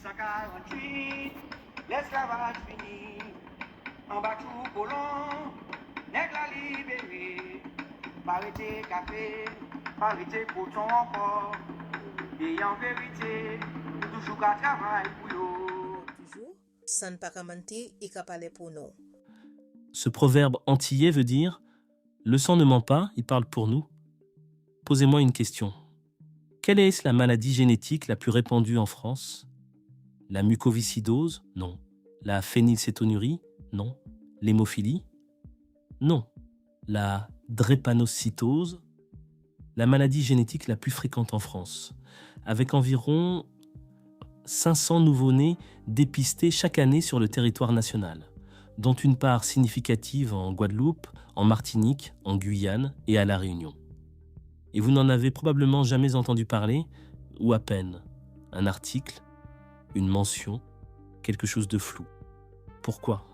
1848, l'esclavage fini. En bas tout colon, nègre la libéré. Parité café, parité coton encore. Et en vérité, nous toujours qu'à travail pour yo. Toujours, san pa ka manti, I ka pale pour nous. Ce proverbe antillais veut dire « Le sang ne ment pas, il parle pour nous ». Posez-moi une question. Quelle est la maladie génétique la plus répandue en France ? La mucoviscidose ? Non. La phénylcétonurie ? Non. L'hémophilie ? Non. La drépanocytose ? La maladie génétique la plus fréquente en France, avec environ 500 nouveau-nés dépistés chaque année sur le territoire national, dont une part significative en Guadeloupe, en Martinique, en Guyane et à La Réunion. Et vous n'en avez probablement jamais entendu parler, ou à peine. Un article, une mention, quelque chose de flou. Pourquoi ?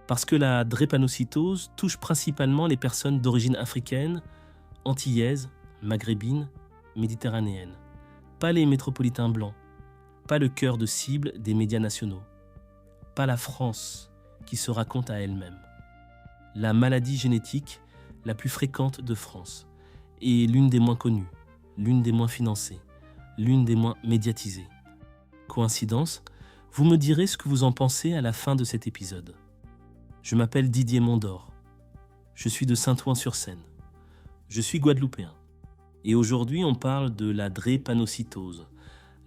Parce que la drépanocytose touche principalement les personnes d'origine africaine, antillaise, maghrébine, méditerranéenne. Pas les métropolitains blancs, pas le cœur de cible des médias nationaux, pas la France qui se raconte à elle-même. La maladie génétique la plus fréquente de France et l'une des moins connues, l'une des moins financées, l'une des moins médiatisées. Coïncidence ? Vous me direz ce que vous en pensez à la fin de cet épisode. Je m'appelle Didier Mondor. Je suis de Saint-Ouen-sur-Seine. Je suis guadeloupéen. Et aujourd'hui, on parle de la drépanocytose,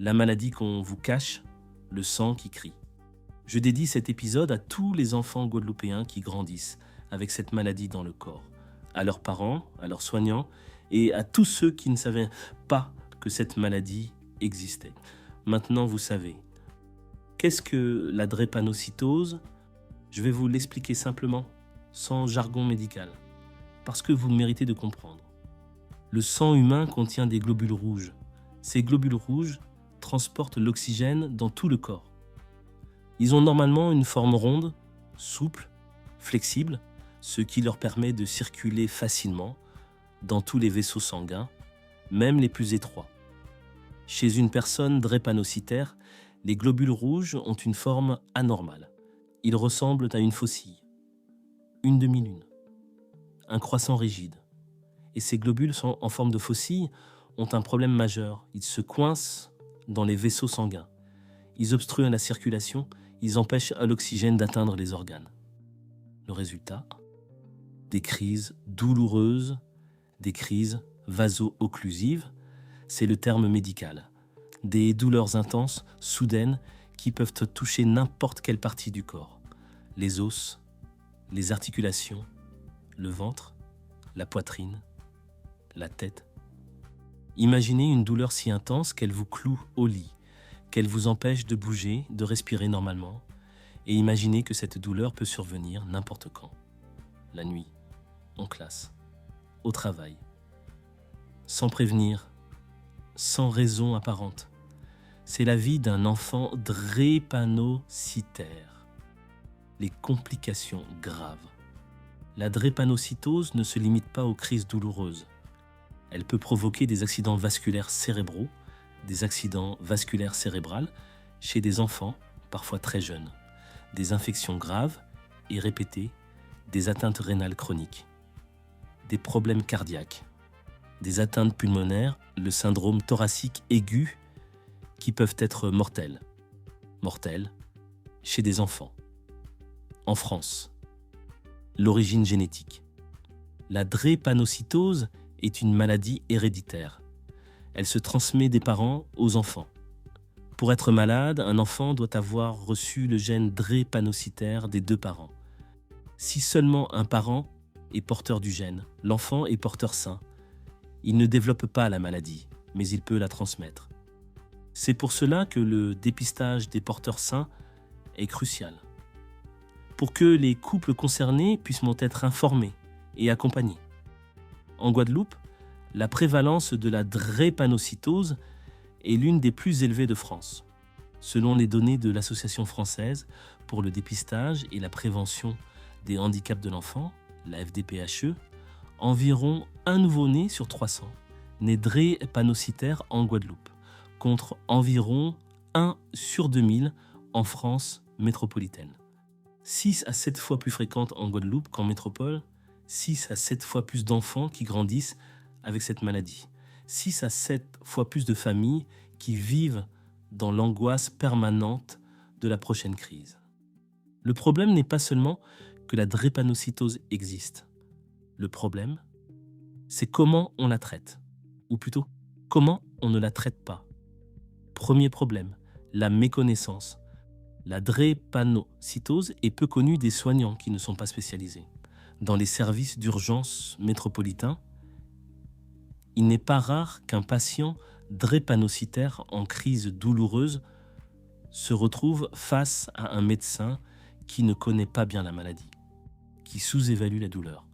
la maladie qu'on vous cache, le sang qui crie. Je dédie cet épisode à tous les enfants guadeloupéens qui grandissent avec cette maladie dans le corps, à leurs parents, à leurs soignants et à tous ceux qui ne savaient pas que cette maladie existait. Maintenant, vous savez. Qu'est-ce que la drépanocytose ? Je vais vous l'expliquer simplement, sans jargon médical, parce que vous méritez de comprendre. Le sang humain contient des globules rouges. Ces globules rouges transportent l'oxygène dans tout le corps. Ils ont normalement une forme ronde, souple, flexible, ce qui leur permet de circuler facilement dans tous les vaisseaux sanguins, même les plus étroits. Chez une personne drépanocytaire, les globules rouges ont une forme anormale. Ils ressemblent à une faucille, une demi-lune, un croissant rigide. Et ces globules en forme de faucille ont un problème majeur. Ils se coincent dans les vaisseaux sanguins. Ils obstruent la circulation, ils empêchent l'oxygène d'atteindre les organes. Le résultat ? Des crises douloureuses, des crises vaso-occlusives, c'est le terme médical. Des douleurs intenses, soudaines, qui peuvent toucher n'importe quelle partie du corps. Les os, les articulations, le ventre, la poitrine, la tête. Imaginez une douleur si intense qu'elle vous cloue au lit, qu'elle vous empêche de bouger, de respirer normalement, et imaginez que cette douleur peut survenir n'importe quand. La nuit, en classe, au travail, sans prévenir, sans raison apparente. C'est la vie d'un enfant drépanocytaire. Les complications graves. La drépanocytose ne se limite pas aux crises douloureuses. Elle peut provoquer des accidents vasculaires cérébraux, des accidents vasculaires cérébrales chez des enfants, parfois très jeunes, des infections graves et répétées, des atteintes rénales chroniques, des problèmes cardiaques, des atteintes pulmonaires, le syndrome thoracique aigu, qui peuvent être mortels chez des enfants. En France, l'origine génétique. La drépanocytose est une maladie héréditaire. Elle se transmet des parents aux enfants. Pour être malade, un enfant doit avoir reçu le gène drépanocytaire des deux parents. Si seulement un parent est porteur du gène, l'enfant est porteur sain. Il ne développe pas la maladie, mais il peut la transmettre. C'est pour cela que le dépistage des porteurs sains est crucial. Pour que les couples concernés puissent être informés et accompagnés. En Guadeloupe, la prévalence de la drépanocytose est l'une des plus élevées de France. Selon les données de l'Association française pour le dépistage et la prévention des handicaps de l'enfant, la FDPHE, environ un nouveau-né sur 300 naît drépanocytaire en Guadeloupe, contre environ 1 sur 2000 en France métropolitaine. 6 à 7 fois plus fréquente en Guadeloupe qu'en métropole, 6 à 7 fois plus d'enfants qui grandissent avec cette maladie, 6 à 7 fois plus de familles qui vivent dans l'angoisse permanente de la prochaine crise. Le problème n'est pas seulement que la drépanocytose existe. Le problème, c'est comment on la traite. Ou plutôt, comment on ne la traite pas. Premier problème, la méconnaissance. La drépanocytose est peu connue des soignants qui ne sont pas spécialisés. Dans les services d'urgence métropolitains, il n'est pas rare qu'un patient drépanocytaire en crise douloureuse se retrouve face à un médecin qui ne connaît pas bien la maladie, qui sous-évalue la douleur,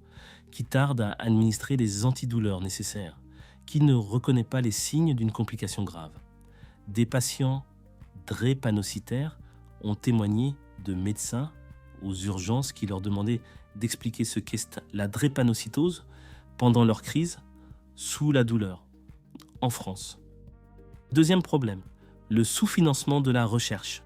qui tarde à administrer les antidouleurs nécessaires, qui ne reconnaît pas les signes d'une complication grave. Des patients drépanocytaires ont témoigné de médecins aux urgences qui leur demandaient d'expliquer ce qu'est la drépanocytose pendant leur crise sous la douleur, en France. Deuxième problème, le sous-financement de la recherche.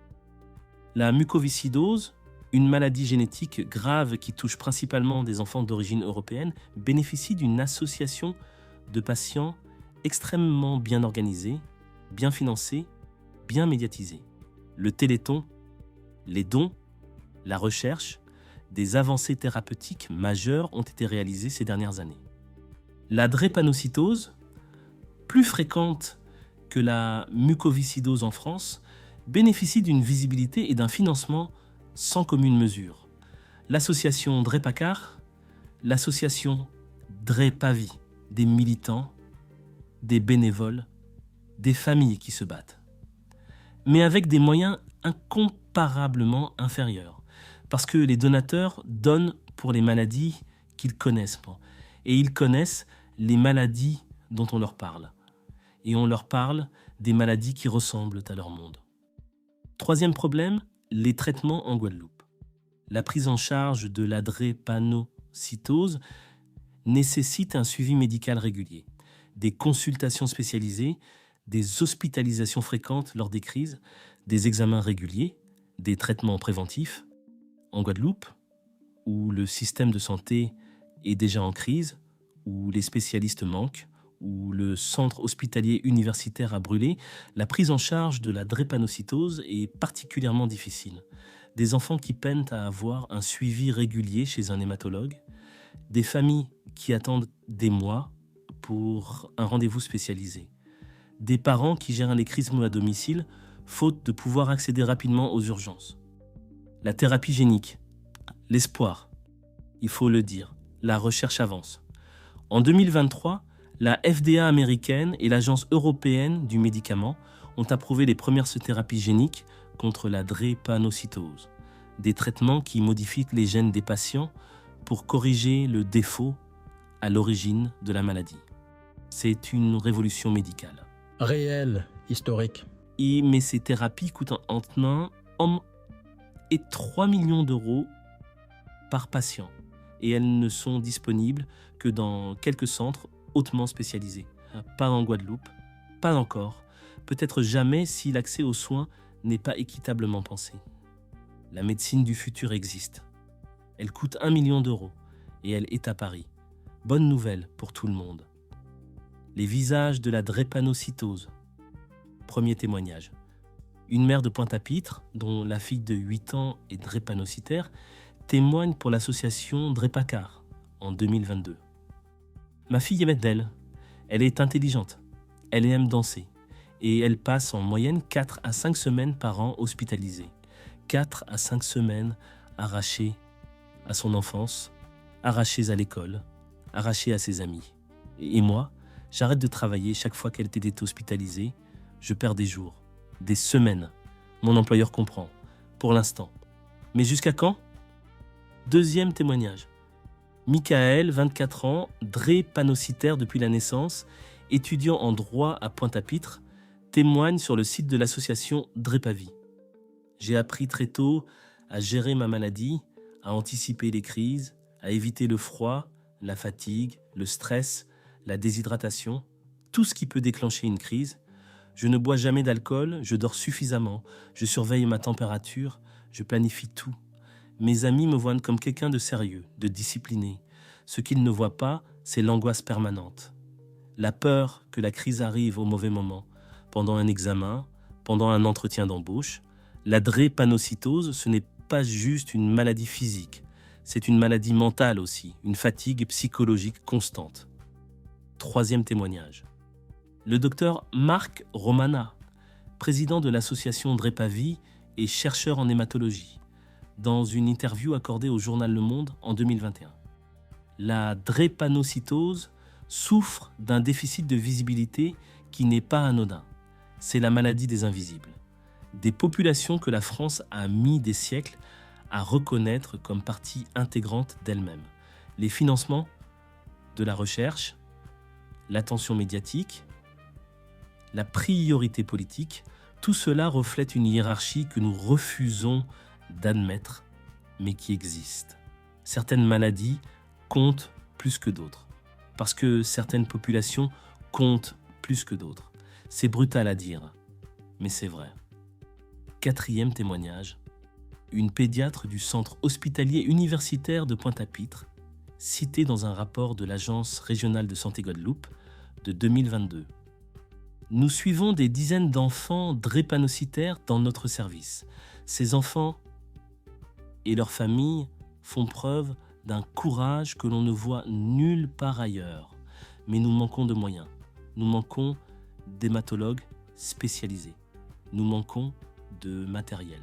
La mucoviscidose, une maladie génétique grave qui touche principalement des enfants d'origine européenne, bénéficie d'une association de patients extrêmement bien organisés, bien financés, bien médiatisés. Le Téléthon, les dons, la recherche, des avancées thérapeutiques majeures ont été réalisées ces dernières années. La drépanocytose, plus fréquente que la mucoviscidose en France, bénéficie d'une visibilité et d'un financement sans commune mesure. L'association Drépacar, l'association Drépavi, des militants, des bénévoles, des familles qui se battent. Mais avec des moyens incomparablement inférieurs. Parce que les donateurs donnent pour les maladies qu'ils connaissent. Et ils connaissent les maladies dont on leur parle. Et on leur parle des maladies qui ressemblent à leur monde. Troisième problème, les traitements en Guadeloupe. La prise en charge de la drépanocytose nécessite un suivi médical régulier, des consultations spécialisées, des hospitalisations fréquentes lors des crises, des examens réguliers, des traitements préventifs. En Guadeloupe, où le système de santé est déjà en crise, où les spécialistes manquent, où le centre hospitalier universitaire a brûlé, la prise en charge de la drépanocytose est particulièrement difficile. Des enfants qui peinent à avoir un suivi régulier chez un hématologue, des familles qui attendent des mois pour un rendez-vous spécialisé, des parents qui gèrent les crises à domicile faute de pouvoir accéder rapidement aux urgences. La thérapie génique, l'espoir, il faut le dire, la recherche avance. En 2023, la FDA américaine et l'Agence européenne du médicament ont approuvé les premières thérapies géniques contre la drépanocytose, des traitements qui modifient les gènes des patients pour corriger le défaut à l'origine de la maladie. C'est une révolution médicale. Réel, historique. Mais ces thérapies coûtent entre 1 et 3 millions d'euros par patient. Et elles ne sont disponibles que dans quelques centres hautement spécialisés. Pas en Guadeloupe, pas encore, peut-être jamais si l'accès aux soins n'est pas équitablement pensé. La médecine du futur existe. Elle coûte 1 million d'euros et elle est à Paris. Bonne nouvelle pour tout le monde. Les visages de la drépanocytose. Premier témoignage. Une mère de Pointe-à-Pitre, dont la fille de 8 ans est drépanocytaire, témoigne pour l'association Drépacar en 2022. Ma fille aime d'elle. Elle est intelligente. Elle aime danser. Et elle passe en moyenne 4 à 5 semaines par an hospitalisée. 4 à 5 semaines arrachées à son enfance, arrachées à l'école, arrachées à ses amis. Et moi, j'arrête de travailler chaque fois qu'elle était hospitalisée. Je perds des jours, des semaines. Mon employeur comprend, pour l'instant. Mais jusqu'à quand ? Deuxième témoignage. Michael, 24 ans, drépanocytaire depuis la naissance, étudiant en droit à Pointe-à-Pitre, témoigne sur le site de l'association Drépavi. J'ai appris très tôt à gérer ma maladie, à anticiper les crises, à éviter le froid, la fatigue, le stress, la déshydratation, tout ce qui peut déclencher une crise. Je ne bois jamais d'alcool, je dors suffisamment, je surveille ma température, je planifie tout. Mes amis me voient comme quelqu'un de sérieux, de discipliné. Ce qu'ils ne voient pas, c'est l'angoisse permanente. La peur que la crise arrive au mauvais moment, pendant un examen, pendant un entretien d'embauche. La drépanocytose, ce n'est pas juste une maladie physique, c'est une maladie mentale aussi, une fatigue psychologique constante. Troisième témoignage. Le docteur Marc Romana, président de l'association Drépavie et chercheur en hématologie, dans une interview accordée au journal Le Monde en 2021. La drépanocytose souffre d'un déficit de visibilité qui n'est pas anodin. C'est la maladie des invisibles. Des populations que la France a mis des siècles à reconnaître comme partie intégrante d'elle-même. Les financements de la recherche, l'attention médiatique, la priorité politique, tout cela reflète une hiérarchie que nous refusons d'admettre, mais qui existe. Certaines maladies comptent plus que d'autres, parce que certaines populations comptent plus que d'autres. C'est brutal à dire, mais c'est vrai. Quatrième témoignage, une pédiatre du centre hospitalier universitaire de Pointe-à-Pitre, citée dans un rapport de l'Agence régionale de santé Guadeloupe de 2022. Nous suivons des dizaines d'enfants drépanocytaires dans notre service. Ces enfants et leurs familles font preuve d'un courage que l'on ne voit nulle part ailleurs. Mais nous manquons de moyens. Nous manquons d'hématologues spécialisés. Nous manquons de matériel.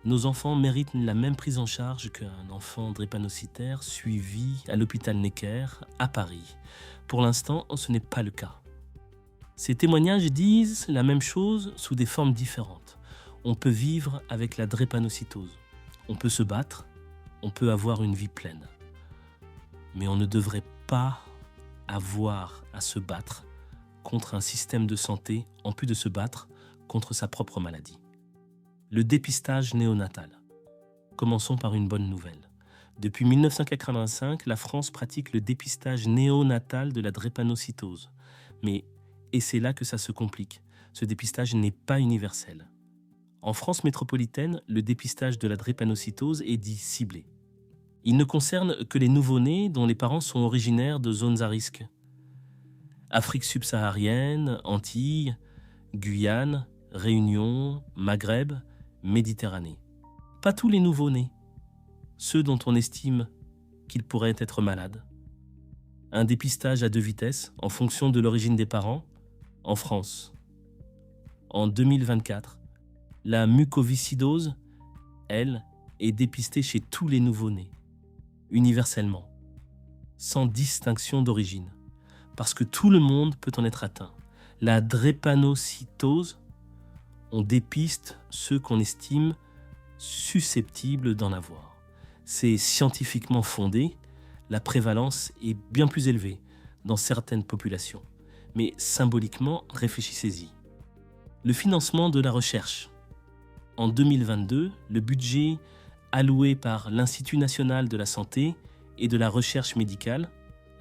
Nos enfants méritent la même prise en charge qu'un enfant drépanocytaire suivi à l'hôpital Necker à Paris. Pour l'instant, ce n'est pas le cas. Ces témoignages disent la même chose sous des formes différentes. On peut vivre avec la drépanocytose. On peut se battre, on peut avoir une vie pleine. Mais on ne devrait pas avoir à se battre contre un système de santé, en plus de se battre contre sa propre maladie. Le dépistage néonatal. Commençons par une bonne nouvelle. Depuis 1985, la France pratique le dépistage néonatal de la drépanocytose. Et c'est là que ça se complique. Ce dépistage n'est pas universel. En France métropolitaine, le dépistage de la drépanocytose est dit ciblé. Il ne concerne que les nouveau-nés dont les parents sont originaires de zones à risque. Afrique subsaharienne, Antilles, Guyane, Réunion, Maghreb, Méditerranée. Pas tous les nouveau-nés, ceux dont on estime qu'ils pourraient être malades. Un dépistage à 2 vitesses en fonction de l'origine des parents en France. En 2024, la mucoviscidose, elle, est dépistée chez tous les nouveau-nés, universellement, sans distinction d'origine, parce que tout le monde peut en être atteint. La drépanocytose, on dépiste ceux qu'on estime susceptibles d'en avoir. C'est scientifiquement fondé, la prévalence est bien plus élevée dans certaines populations. Mais symboliquement, réfléchissez-y. Le financement de la recherche. En 2022, le budget alloué par l'Institut national de la santé et de la recherche médicale,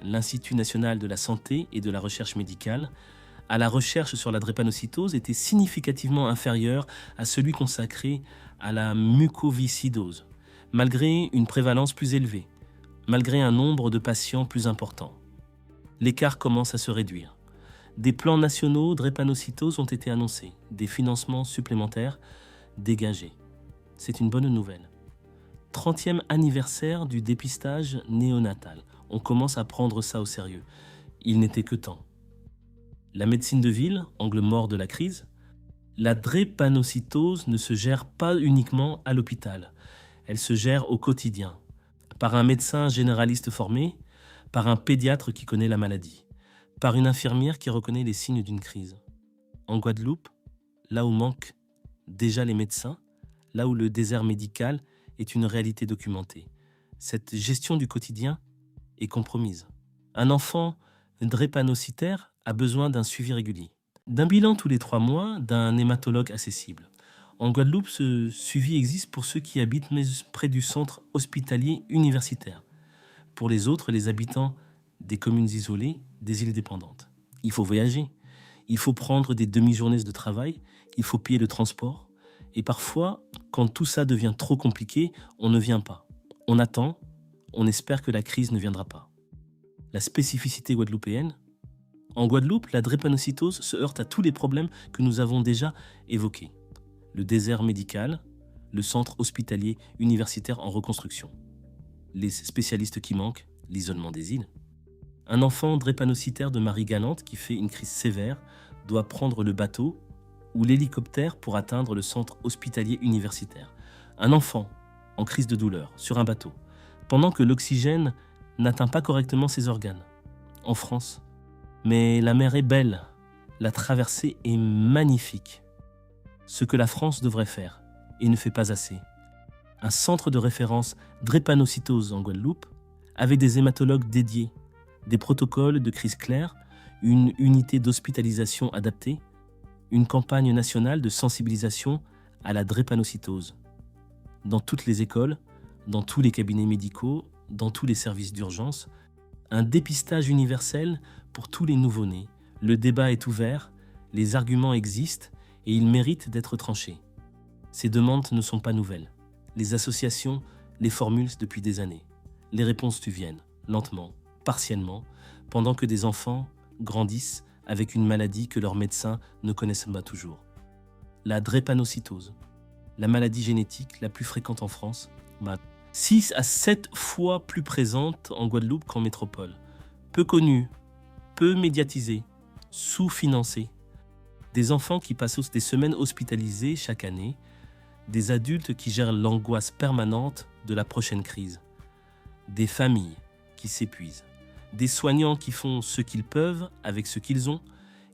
l'Institut national de la santé et de la recherche médicale, à la recherche sur la drépanocytose était significativement inférieur à celui consacré à la mucoviscidose, malgré une prévalence plus élevée, malgré un nombre de patients plus important. L'écart commence à se réduire. Des plans nationaux drépanocytose ont été annoncés, des financements supplémentaires dégagés. C'est une bonne nouvelle. 30e anniversaire du dépistage néonatal. On commence à prendre ça au sérieux. Il n'était que temps. La médecine de ville, angle mort de la crise. La drépanocytose ne se gère pas uniquement à l'hôpital. Elle se gère au quotidien, par un médecin généraliste formé, par un pédiatre qui connaît la maladie, par une infirmière qui reconnaît les signes d'une crise. En Guadeloupe, là où manquent déjà les médecins, là où le désert médical est une réalité documentée, cette gestion du quotidien est compromise. Un enfant drépanocytaire a besoin d'un suivi régulier, d'un bilan tous les 3 mois, d'un hématologue accessible. En Guadeloupe, ce suivi existe pour ceux qui habitent près du centre hospitalier universitaire. Pour les autres, les habitants des communes isolées, des îles dépendantes. Il faut voyager. Il faut prendre des demi-journées de travail, il faut payer le transport. Et parfois, quand tout ça devient trop compliqué, on ne vient pas. On attend, on espère que la crise ne viendra pas. La spécificité guadeloupéenne, en Guadeloupe, la drépanocytose se heurte à tous les problèmes que nous avons déjà évoqués. Le désert médical, le centre hospitalier universitaire en reconstruction. Les spécialistes qui manquent, l'isolement des îles. Un enfant drépanocytaire de Marie-Galante qui fait une crise sévère doit prendre le bateau ou l'hélicoptère pour atteindre le centre hospitalier universitaire. Un enfant en crise de douleur sur un bateau, pendant que l'oxygène n'atteint pas correctement ses organes. En France, mais la mer est belle, la traversée est magnifique. Ce que la France devrait faire, et ne fait pas assez. Un centre de référence drépanocytose en Guadeloupe, avec des hématologues dédiés, des protocoles de crise clairs, une unité d'hospitalisation adaptée, une campagne nationale de sensibilisation à la drépanocytose. Dans toutes les écoles, dans tous les cabinets médicaux, dans tous les services d'urgence, un dépistage universel pour tous les nouveau-nés. Le débat est ouvert, les arguments existent et ils méritent d'être tranchés. Ces demandes ne sont pas nouvelles. Les associations les formulent depuis des années. Les réponses viennent, lentement, partiellement, pendant que des enfants grandissent avec une maladie que leurs médecins ne connaissent pas toujours. La drépanocytose, la maladie génétique la plus fréquente en France, 6 à 7 fois plus présente en Guadeloupe qu'en métropole. Peu connue, peu médiatisée, sous-financée. Des enfants qui passent des semaines hospitalisés chaque année, des adultes qui gèrent l'angoisse permanente de la prochaine crise, des familles qui s'épuisent, des soignants qui font ce qu'ils peuvent avec ce qu'ils ont,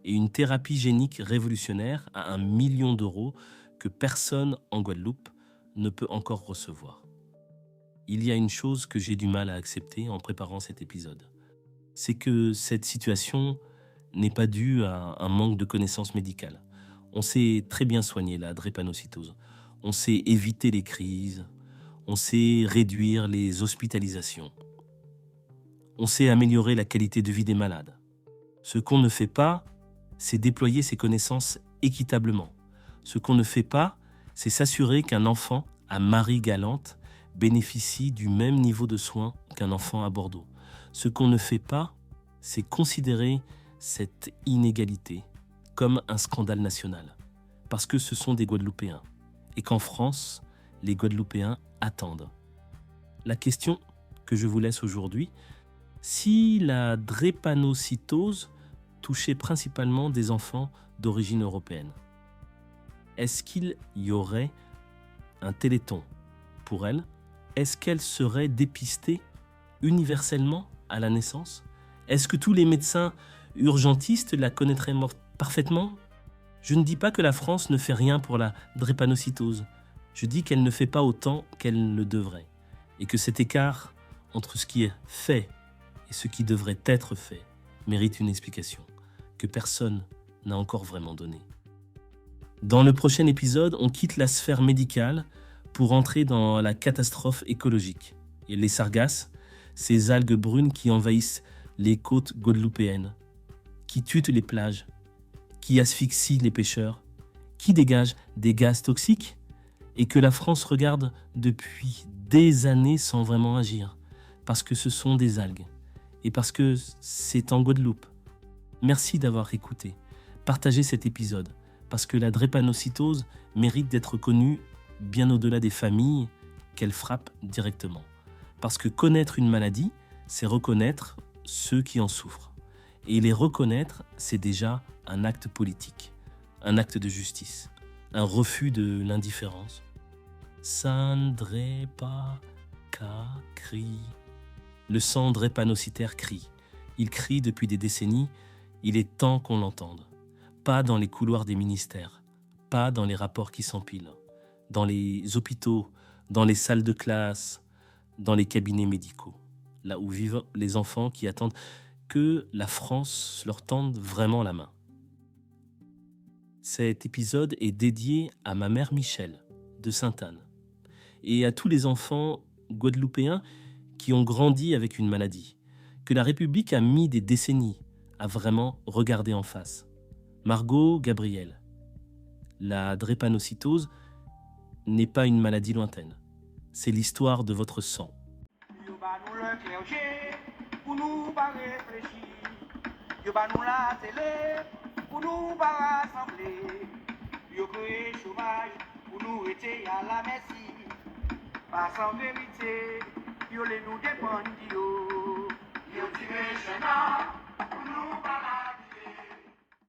et une thérapie génique révolutionnaire à 1 million d'euros que personne en Guadeloupe ne peut encore recevoir. Il y a une chose que j'ai du mal à accepter en préparant cet épisode. C'est que cette situation n'est pas due à un manque de connaissances médicales. On sait très bien soigner la drépanocytose. On sait éviter les crises. On sait réduire les hospitalisations. On sait améliorer la qualité de vie des malades. Ce qu'on ne fait pas, c'est déployer ces connaissances équitablement. Ce qu'on ne fait pas, c'est s'assurer qu'un enfant à Marie-Galante bénéficie du même niveau de soins qu'un enfant à Bordeaux. Ce qu'on ne fait pas, c'est considérer cette inégalité comme un scandale national, parce que ce sont des Guadeloupéens, et qu'en France, les Guadeloupéens attendent. La question que je vous laisse aujourd'hui, si la drépanocytose touchait principalement des enfants d'origine européenne, est-ce qu'il y aurait un téléthon pour elle? Est-ce qu'elle serait dépistée universellement à la naissance? Est-ce que tous les médecins urgentistes la connaîtraient parfaitement? Je ne dis pas que la France ne fait rien pour la drépanocytose. Je dis qu'elle ne fait pas autant qu'elle le devrait. Et que cet écart entre ce qui est fait et ce qui devrait être fait mérite une explication que personne n'a encore vraiment donnée. Dans le prochain épisode, on quitte la sphère médicale pour entrer dans la catastrophe écologique. Et les sargasses, ces algues brunes qui envahissent les côtes guadeloupéennes, qui tuent les plages, qui asphyxient les pêcheurs, qui dégagent des gaz toxiques et que la France regarde depuis des années sans vraiment agir, parce que ce sont des algues et parce que c'est en Guadeloupe. Merci d'avoir écouté. Partagez cet épisode, parce que la drépanocytose mérite d'être connue bien au-delà des familles qu'elle frappe directement. Parce que connaître une maladie, c'est reconnaître ceux qui en souffrent. Et les reconnaître, c'est déjà un acte politique, un acte de justice, un refus de l'indifférence. San drépa ka crie. Le sang drépanocytaire crie. Il crie depuis des décennies, il est temps qu'on l'entende. Pas dans les couloirs des ministères, pas dans les rapports qui s'empilent, dans les hôpitaux, dans les salles de classe, dans les cabinets médicaux, là où vivent les enfants qui attendent que la France leur tende vraiment la main. Cet épisode est dédié à ma mère Michel, de Sainte-Anne, et à tous les enfants guadeloupéens qui ont grandi avec une maladie, que la République a mis des décennies à vraiment regarder en face. Margot, Gabriel. La drépanocytose n'est pas une maladie lointaine. C'est l'histoire de votre sang. Yo ba nous le clergé pour nous pas réfléchir. Yo ba nous la télé pour nous pas rassembler. Yo créé chômage pour nous rester à la merci. Pas sans vérité, yo les nous dépendent yo. Yo tiré chemin